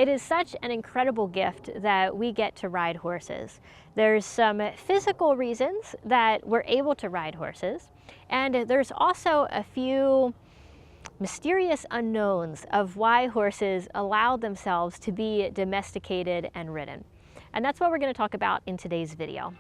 It is such an incredible gift that we get to ride horses. There's some physical reasons that we're able to ride horses, and there's also a few mysterious unknowns of why horses allow themselves to be domesticated and ridden. And that's what we're going to talk about in today's video.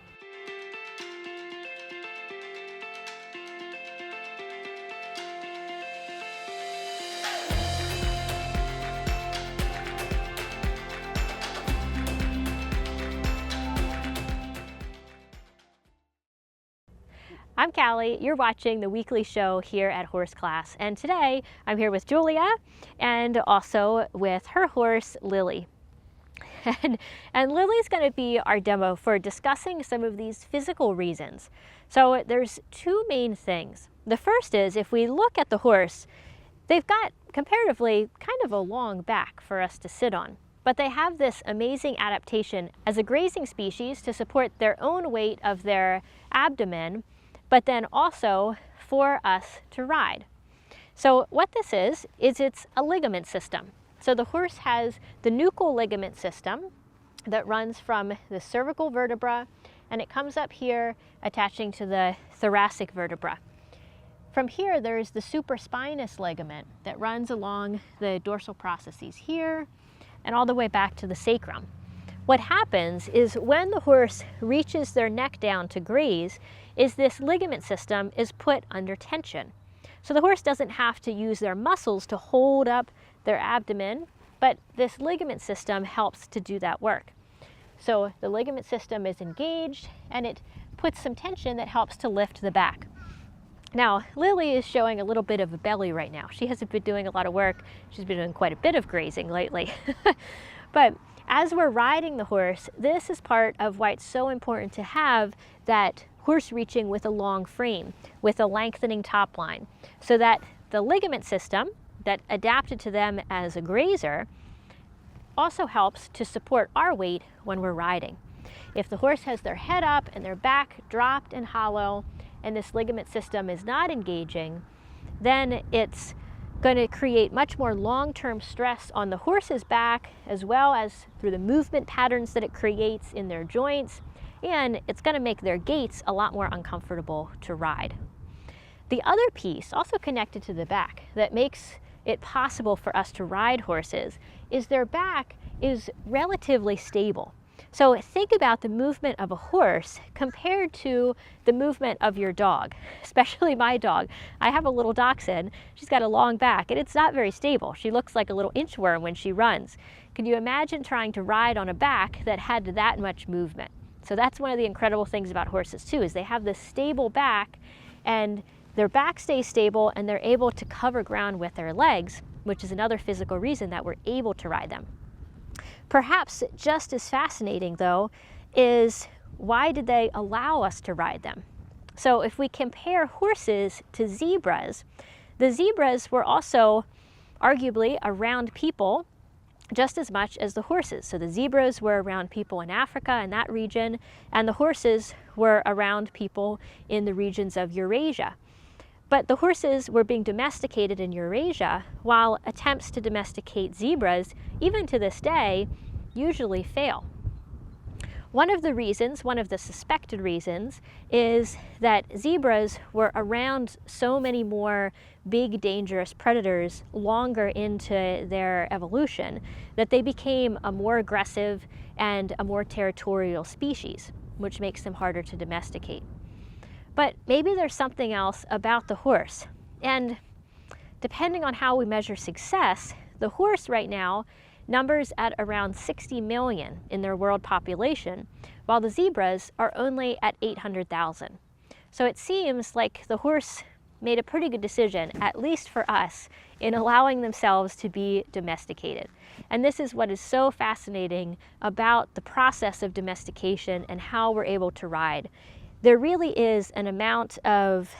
I'm Callie, you're watching the weekly show here at Horse Class, and today I'm here with Julia and also with her horse Lily. And Lily's going to be our demo for discussing some of these physical reasons. So there's two main things. The first is, if we look at the horse, they've got comparatively kind of a long back for us to sit on. But they have this amazing adaptation as a grazing species to support their own weight of their abdomen, but then also for us to ride. So what this is it's a ligament system. So the horse has the nuchal ligament system that runs from the cervical vertebra, and it comes up here attaching to the thoracic vertebra. From here, there's the supraspinous ligament that runs along the dorsal processes here and all the way back to the sacrum. What happens is when the horse reaches their neck down to graze, is this ligament system is put under tension. So the horse doesn't have to use their muscles to hold up their abdomen, but this ligament system helps to do that work. So the ligament system is engaged and it puts some tension that helps to lift the back. Now, Lily is showing a little bit of a belly right now. She hasn't been doing a lot of work. She's been doing quite a bit of grazing lately. But as we're riding the horse, this is part of why it's so important to have that horse reaching with a long frame, with a lengthening top line, so that the ligament system that adapted to them as a grazer also helps to support our weight when we're riding. If the horse has their head up and their back dropped and hollow, and this ligament system is not engaging, then it's going to create much more long-term stress on the horse's back, as well as through the movement patterns that it creates in their joints, and it's going to make their gaits a lot more uncomfortable to ride. The other piece, also connected to the back, that makes it possible for us to ride horses is their back is relatively stable. So think about the movement of a horse compared to the movement of your dog, especially my dog. I have a little dachshund. She's got a long back and it's not very stable. She looks like a little inchworm when she runs. Can you imagine trying to ride on a back that had that much movement? So that's one of the incredible things about horses too, is they have this stable back and their back stays stable and they're able to cover ground with their legs, which is another physical reason that we're able to ride them. Perhaps just as fascinating, though, is why did they allow us to ride them? So if we compare horses to zebras, the zebras were also arguably around people just as much as the horses. So the zebras were around people in Africa and that region, and the horses were around people in the regions of Eurasia. But the horses were being domesticated in Eurasia, while attempts to domesticate zebras, even to this day, usually fail. One of the suspected reasons, is that zebras were around so many more big, dangerous predators longer into their evolution that they became a more aggressive and a more territorial species, which makes them harder to domesticate. But maybe there's something else about the horse. And depending on how we measure success, the horse right now numbers at around 60 million in their world population, while the zebras are only at 800,000. So it seems like the horse made a pretty good decision, at least for us, in allowing themselves to be domesticated. And this is what is so fascinating about the process of domestication and how we're able to ride. There really is an amount of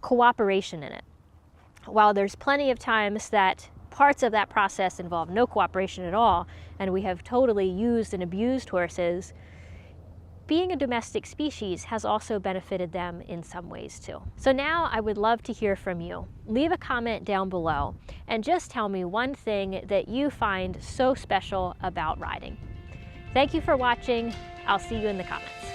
cooperation in it. While there's plenty of times that parts of that process involve no cooperation at all, and we have totally used and abused horses, being a domestic species has also benefited them in some ways too. So now I would love to hear from you. Leave a comment down below and just tell me one thing that you find so special about riding. Thank you for watching. I'll see you in the comments.